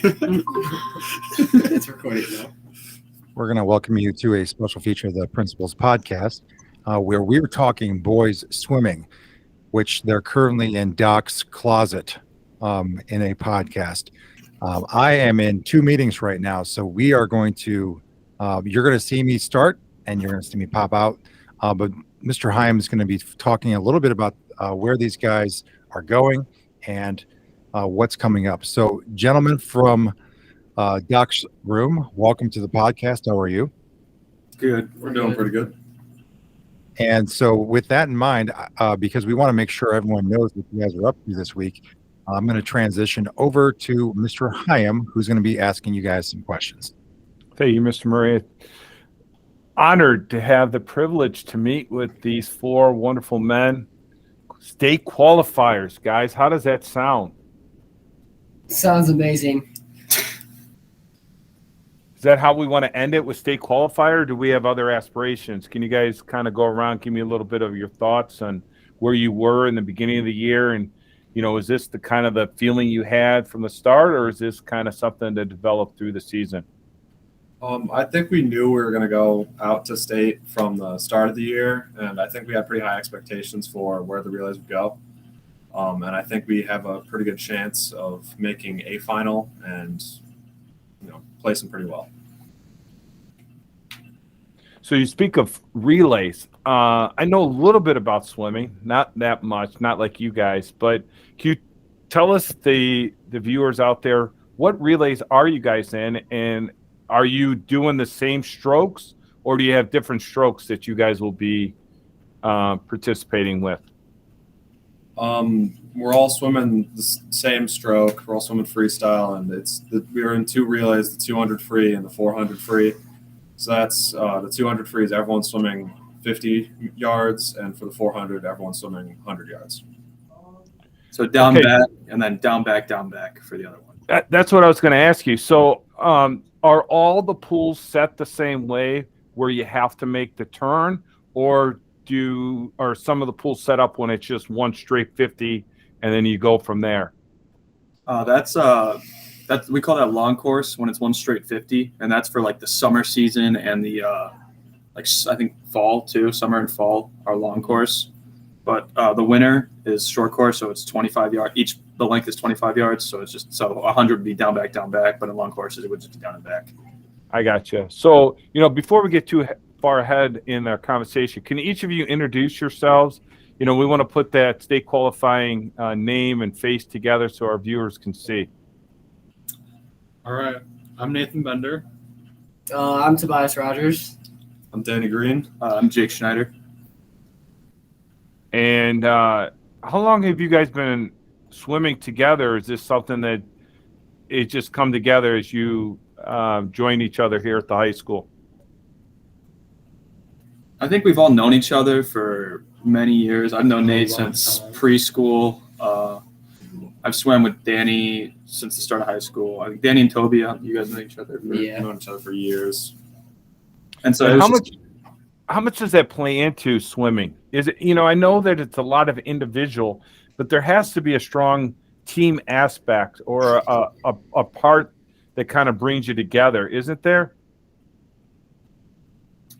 It's recorded now. We're going to welcome you to a special feature of the Principals Podcast, where we're talking boys swimming, which they're currently in Doc's closet in a podcast. I am in 2 meetings right now, so we are going to, you're going to see me start and you're going to see me pop out. But Mr. Heim is going to be talking a little bit about where these guys are going and what's coming up. So, gentlemen from Doc's room, welcome to the podcast. How are you? Good. We're doing pretty good. And so with that in mind, because we want to make sure everyone knows what you guys are up to this week, I'm going to transition over to Mr. Hyam, who's going to be asking you guys some questions. Thank you, Mr. Murray. Honored to have the privilege to meet with these 4 wonderful men. State qualifiers, guys. How does that sound? Sounds amazing. Is that how we want to end it, with state qualifier, or do we have other aspirations? Can you guys kind of go around, give me a little bit of your thoughts on where you were in the beginning of the year? And, you know, is this the kind of the feeling you had from the start, or is this kind of something that developed through the season? I think we knew we were going to go out to state from the start of the year, and I think we had pretty high expectations for where the relays would go. And I think we have a pretty good chance of making a final and, you know, placing pretty well. So you speak of relays. I know a little bit about swimming, not that much, not like you guys, but can you tell us, the viewers out there, what relays are you guys in, and are you doing the same strokes, or do you have different strokes that you guys will be participating with? We're all swimming the same stroke. We're all swimming freestyle, and we are in 2 relays, the 200 free and the 400 free. So that's the 200 free is everyone swimming 50 yards, and for the 400, everyone's swimming 100 yards. So down back, and then down back for the other one. That's what I was going to ask you. So are all the pools set the same way, where you have to make the turn, or are some of the pools set up when it's just one straight 50 and then you go from there? That's we call that long course, when it's one straight 50, and that's for like the summer season and the I think fall too. Summer and fall are long course, but the winter is short course, so it's 25 yards. The length is 25 yards, so it's just 100 would be down back, but in long courses it would just be down and back. I gotcha. So, you know, before we get too far ahead in our conversation, can each of you introduce yourselves? You know, we want to put that state qualifying name and face together so our viewers can see. All right. I'm Nathan Bender. I'm Tobias Rogers. I'm Danny Green. I'm Jake Schneider. And how long have you guys been swimming together? Is this something that it just come together as you join each other here at the high school? I think we've all known each other for many years. I've known Nate since preschool. I've swam with Danny since the start of high school. I think Danny and Toby, you guys know each other. Known each other for years. And so how much does that play into swimming? Is it, you know, I know that it's a lot of individual, but there has to be a strong team aspect, or a part that kind of brings you together, isn't there?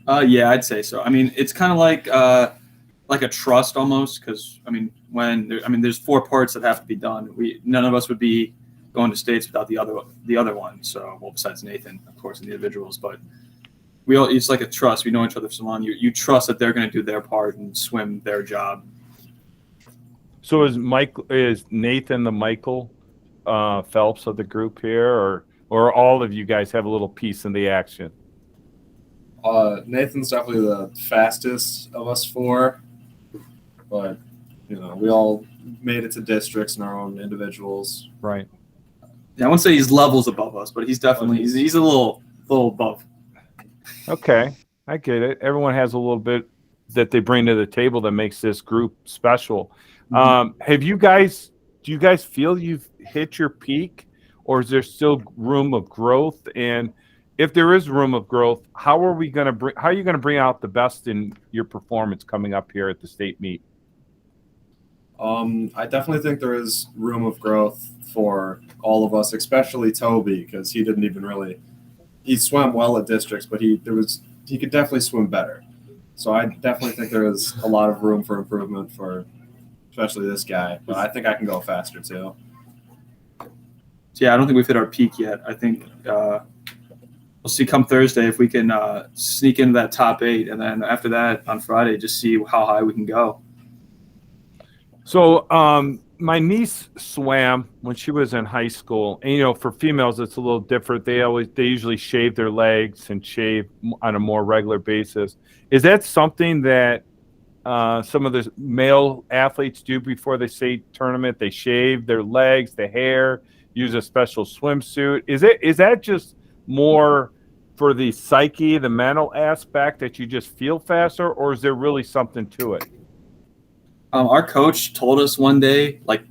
Yeah, I'd say so. I mean, it's kind of like a trust almost, because there's 4 parts that have to be done. None of us would be going to states without the other one. So, well, besides Nathan, of course, and the individuals, but it's like a trust. We know each other for so long. You trust that they're going to do their part and swim their job. So is Nathan the Michael Phelps of the group here, or all of you guys have a little piece in the action? Nathan's definitely the fastest of us 4, but you know, we all made it to districts and our own individuals. Right. Yeah, I won't say he's levels above us, but he's definitely he's a little above. Okay, I get it. Everyone has a little bit that they bring to the table that makes this group special. Do you guys feel you've hit your peak, or is there still room of growth? And if there is room of growth, how are you going to bring out the best in your performance coming up here at the state meet? I definitely think there is room of growth for all of us, especially Toby, because he didn't even really he swam well at districts, but he could definitely swim better. So I definitely think there is a lot of room for improvement for especially this guy. But I think I can go faster too. So yeah, I don't think we've hit our peak yet. I think we'll see come Thursday if we can sneak into that top 8, and then after that on Friday, just see how high we can go. So, my niece swam when she was in high school, and for females, it's a little different. They usually shave their legs and shave on a more regular basis. Is that something that some of the male athletes do before the state tournament? They shave their legs, the hair, use a special swimsuit. Is that just more for the psyche, the mental aspect that you just feel faster, or is there really something to it? Our coach told us one day, like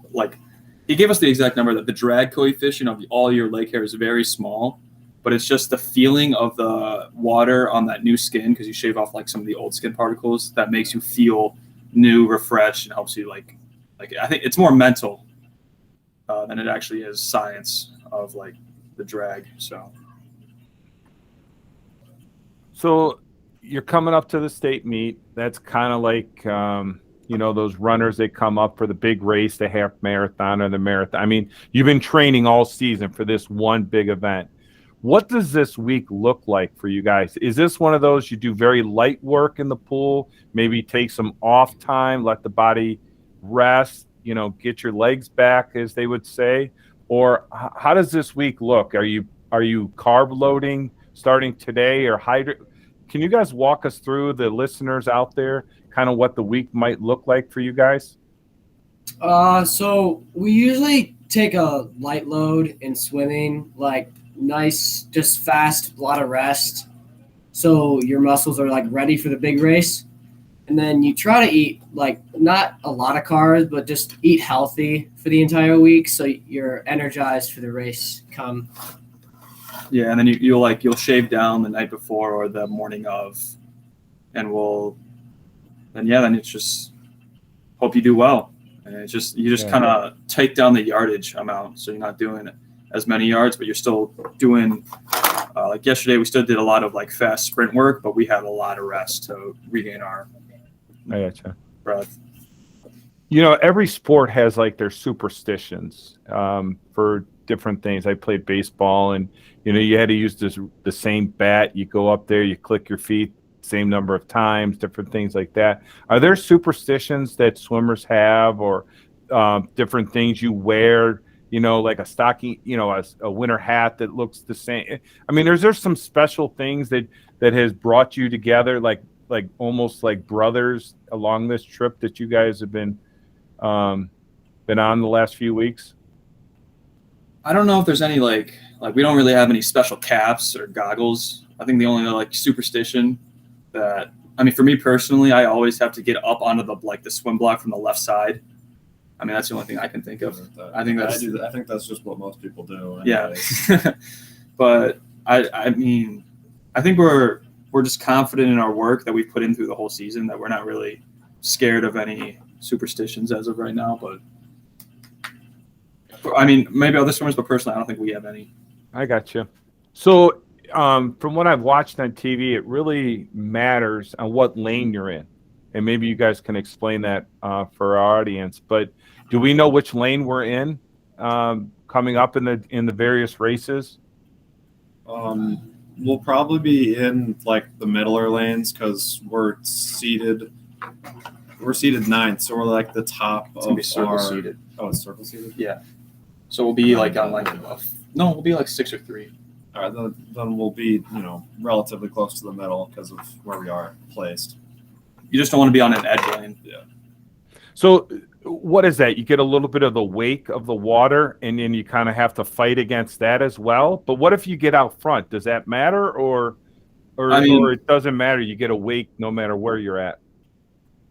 he gave us the exact number that the drag coefficient of all your leg hair is very small, but it's just the feeling of the water on that new skin, because you shave off like some of the old skin particles, that makes you feel new, refreshed, and helps you like I think it's more mental than it actually is science of like the drag. So you're coming up to the state meet. That's kind of like those runners that come up for the big race, the half marathon or the marathon. I mean, you've been training all season for this one big event. What does this week look like for you guys? Is this one of those you do very light work in the pool, maybe take some off time, let the body rest, get your legs back, as they would say? Or how does this week look? Are you carb loading starting today, or hydrate? Can you guys walk us through, the listeners out there, kind of what the week might look like for you guys? So we usually take a light load in swimming, like nice, just fast, a lot of rest. So your muscles are like ready for the big race. And then you try to eat like not a lot of carbs, but just eat healthy for the entire week, so you're energized for the race come. Yeah, and then you'll shave down the night before or the morning of, and then it's just hope you do well. And it's just you kind of take down the yardage amount, so you're not doing as many yards, but you're still doing like yesterday we still did a lot of like fast sprint work, but we had a lot of rest to regain our breath. Every sport has like their superstitions for different things. I played baseball, and you had to use the same bat. You go up there, you click your feet same number of times, different things like that. Are there superstitions that swimmers have, or different things you wear, like a stocking, a winter hat that looks the same? I mean, is there some special things that has brought you together, like almost like brothers along this trip that you guys have been on the last few weeks? I don't know if there's any like we don't really have any special caps or goggles. I think the only like superstition that, I mean, for me personally, I always have to get up onto the swim block from the left side. I mean, that's the only thing I can think of. I think that's just what most people do. Anyways. Yeah. But I mean, I think we're just confident in our work that we've put in through the whole season, that we're not really scared of any superstitions as of right now. But I mean, maybe other swimmers, but personally, I don't think we have any. I got you. So from what I've watched on TV, it really matters on what lane you're in. And maybe you guys can explain that for our audience. But do we know which lane we're in coming up in the various races? We'll probably be in like the middler lanes, because we're seated ninth, so we're like the top of circle seated. Oh, it's circle seated? Yeah. So we'll be like on we'll be like 6 or 3. All right, then we'll be, relatively close to the middle because of where we are placed. You just don't want to be on an edge lane. Yeah. So what is that? You get a little bit of the wake of the water, and then you kind of have to fight against that as well. But what if you get out front? Does that matter, or it doesn't matter? You get a wake no matter where you're at.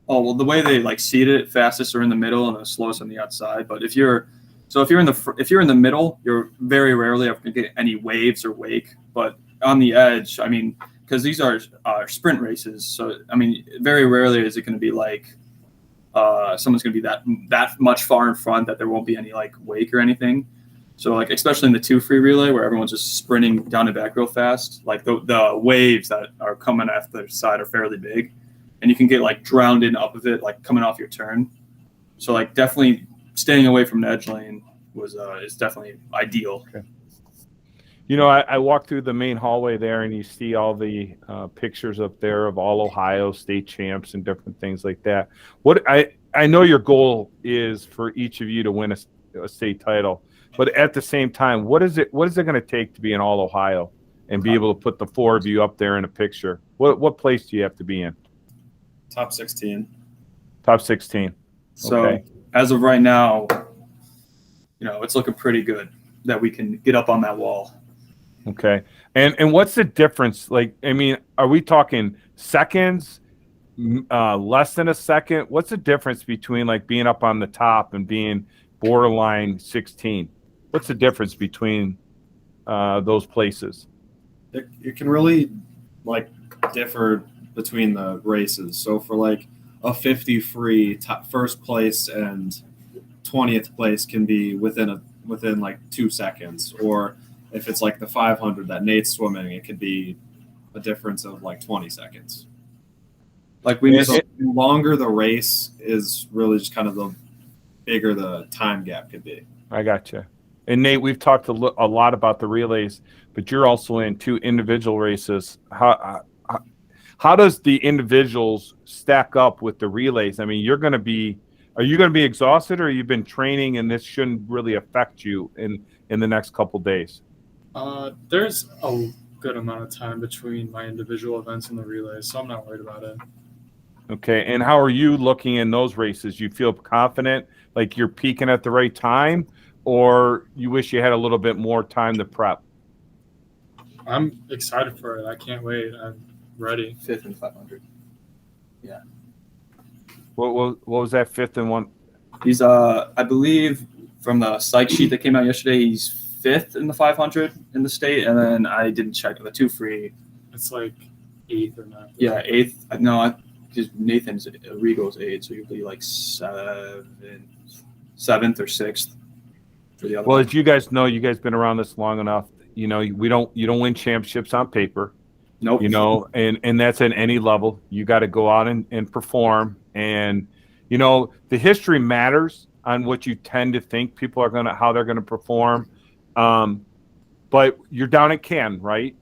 Oh, well, the way they seed it, fastest are in the middle and the slowest on the outside. But if you're in the middle, you're very rarely ever going to get any waves or wake. But on the edge, I mean, because these are sprint races, so I mean, very rarely is it going to be like someone's going to be that much far in front that there won't be any like wake or anything. So like especially in the 2 free relay where everyone's just sprinting down and back real fast, like the waves that are coming after the side are fairly big, and you can get like drowned in up of it, like coming off your turn. So like definitely staying away from the edge lane is definitely ideal. Okay. You know, I walk through the main hallway there, and you see all the pictures up there of all Ohio state champs and different things like that. What I know your goal is for each of you to win a state title, but at the same time, what is it going to take to be in all Ohio and be able to put the 4 of you up there in a picture? What place do you have to be in? Top 16. Top 16. So Okay. as of right now, it's looking pretty good that we can get up on that wall. Okay. And what's the difference? Like, I mean, are we talking seconds, less than a second? What's the difference between like being up on the top and being borderline 16? What's the difference between those places? It can really like differ between the races. So for like a 50 free, first place and 20th place can be within like 2 seconds, or if it's like the 500 that Nate's swimming, it could be a difference of like 20 seconds. Like the longer the race is really just kind of the bigger the time gap could be. I gotcha. And Nate, we've talked a lot about the relays, but you're also in 2 individual races. How does the individuals stack up with the relays? I mean, are you going to be exhausted, or you've been training and this shouldn't really affect you in the next couple days? There's a good amount of time between my individual events and the relays, so I'm not worried about it. Okay. And how are you looking in those races? You feel confident, like you're peaking at the right time, or you wish you had a little bit more time to prep? I'm excited for it. I can't wait. I'm ready. 5th and 500. Yeah. What was that 5th and 1? He's I believe from the psych sheet that came out yesterday, he's 5th in the 500 in the state, and then I didn't check the 2 free. It's like 8th or 9th. Yeah, 8th. No, because Nathan's Regal's 8th, so you'll be like 7th or 6th for the other. Well, one. as you guys know, you guys been around this long enough. You don't win championships on paper. Nope. And that's at any level. You got to go out and perform. And the history matters on what you tend to think people are how they're gonna perform. But you're down at Canton, right?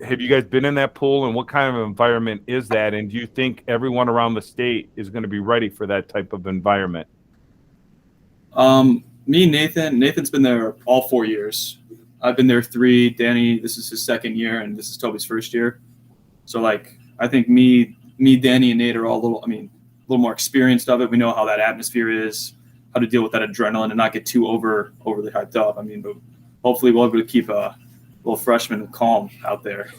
Have you guys been in that pool, and what kind of environment is that? And do you think everyone around the state is going to be ready for that type of environment? Me, Nathan's been there all 4 years. I've been there 3. Danny, this is his 2nd year, and this is Toby's 1st year. So like, I think me, Danny, and Nate are all a little more experienced of it. We know how that atmosphere is, how to deal with that adrenaline and not get too overly hyped up. I mean, but hopefully we'll be able to keep a little freshman calm out there.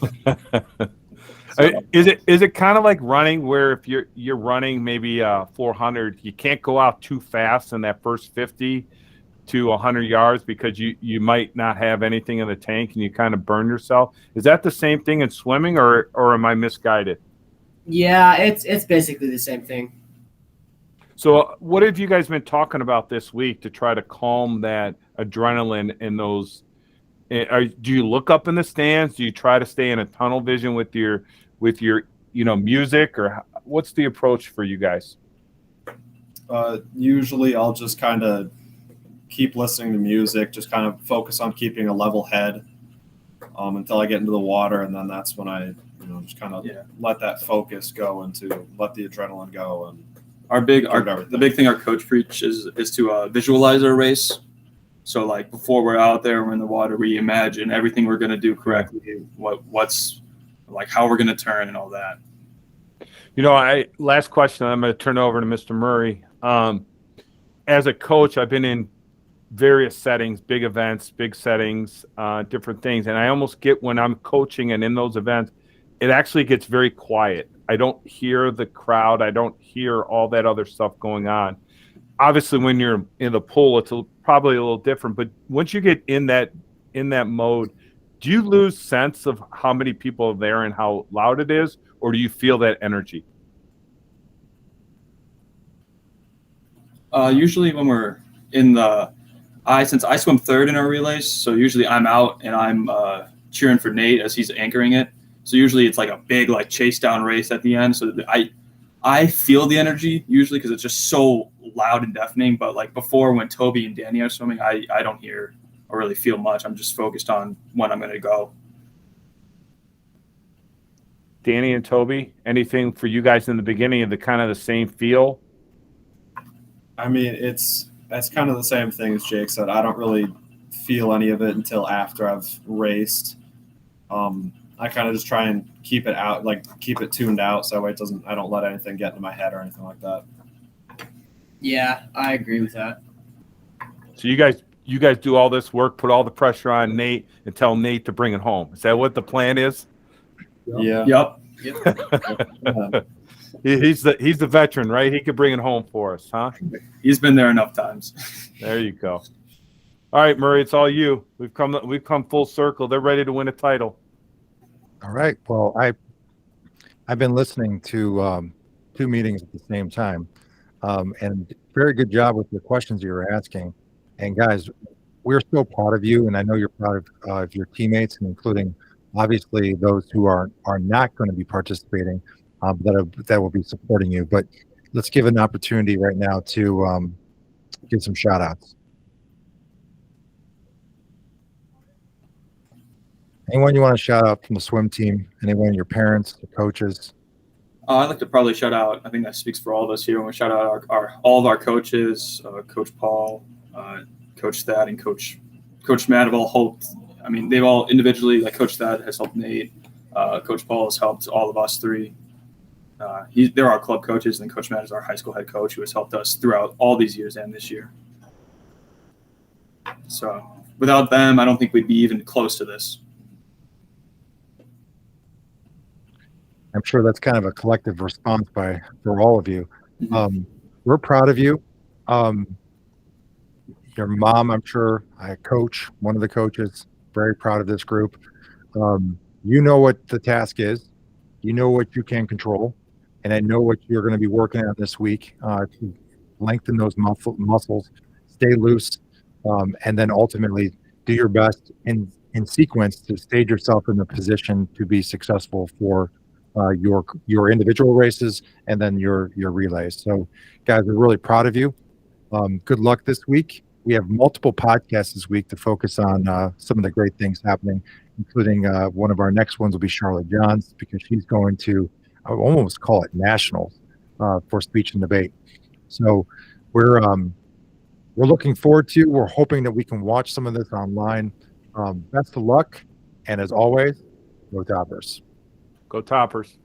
So, is it kind of like running, where if you're running maybe 400, you can't go out too fast in that first 50 to 100 yards because you might not have anything in the tank and you kind of burn yourself? Is that the same thing in swimming, or am I misguided? Yeah, it's basically the same thing. So what have you guys been talking about this week to try to calm that adrenaline in those? Do you look up in the stands? Do you try to stay in a tunnel vision with your music, or what's the approach for you guys? Usually I'll just kind of keep listening to music, just kind of focus on keeping a level head until I get into the water, and then that's when I just kind of let that focus go into let the adrenaline go. And the big thing our coach preaches is to visualize our race. So like before we're out there, we're in the water, we imagine everything we're going to do correctly, what's like how we're going to turn and all that. Last question, I'm going to turn it over to Mr. Murray. As a coach, I've been in various settings, big events, big settings, different things. And I almost get when I'm coaching and in those events, it actually gets very quiet. I don't hear the crowd. I don't hear all that other stuff going on. Obviously, when you're in the pool, it's probably a little different. But once you get in that mode, do you lose sense of how many people are there and how loud it is, or do you feel that energy? Usually when we're since I swim third in our relays, so usually I'm out and I'm cheering for Nate as he's anchoring it. So usually it's like a big like chase down race at the end. So I feel the energy usually because it's just so loud and deafening. But like before, when Toby and Danny are swimming, I don't hear or really feel much. I'm just focused on when I'm going to go. Danny and Toby, anything for you guys in the beginning of the kind of the same feel? I mean, it's kind of the same thing as Jake said. I don't really feel any of it until after I've raced. I kind of just try and keep it out, like keep it tuned out, so I don't let anything get into my head or anything like that. Yeah, I agree with that. So you guys do all this work, put all the pressure on Nate, and tell Nate to bring it home. Is that what the plan is? Yeah. Yep. He's the veteran, right? He could bring it home for us, huh? He's been there enough times. There you go. All right, Murray, it's all you. We've come full circle. They're ready to win a title. All right. Well, I've been listening to 2 meetings at the same time, and very good job with the questions you were asking. And guys, we're so proud of you, and I know you're proud of your teammates, and including obviously those who are not going to be participating, that will be supporting you. But let's give an opportunity right now to give some shout outs. Anyone you want to shout out from the swim team? Anyone, your parents, the coaches? I'd like to probably shout out, I think that speaks for all of us here, when we shout out all of our coaches, Coach Paul, Coach Thad, and Coach Matt have all helped. I mean, they've all individually, like Coach Thad has helped Nate. Coach Paul has helped all of us 3. They're our club coaches, and Coach Matt is our high school head coach who has helped us throughout all these years and this year. So without them, I don't think we'd be even close to this. I'm sure that's kind of a collective response for all of you. We're proud of you. Your mom, I'm sure, one of the coaches, very proud of this group. You know what the task is. You know what you can control. And I know what you're going to be working on this week to lengthen those muscles, stay loose, and then ultimately do your best in sequence to stage yourself in the position to be successful for your individual races and then your relays. So, guys, we're really proud of you. Good luck this week. We have multiple podcasts this week to focus on some of the great things happening, including one of our next ones will be Charlotte Johns, because she's going to, I would almost call it nationals for speech and debate. So we're looking forward to. We're hoping that we can watch some of this online. Best of luck, and as always, go Toppers. Go Toppers.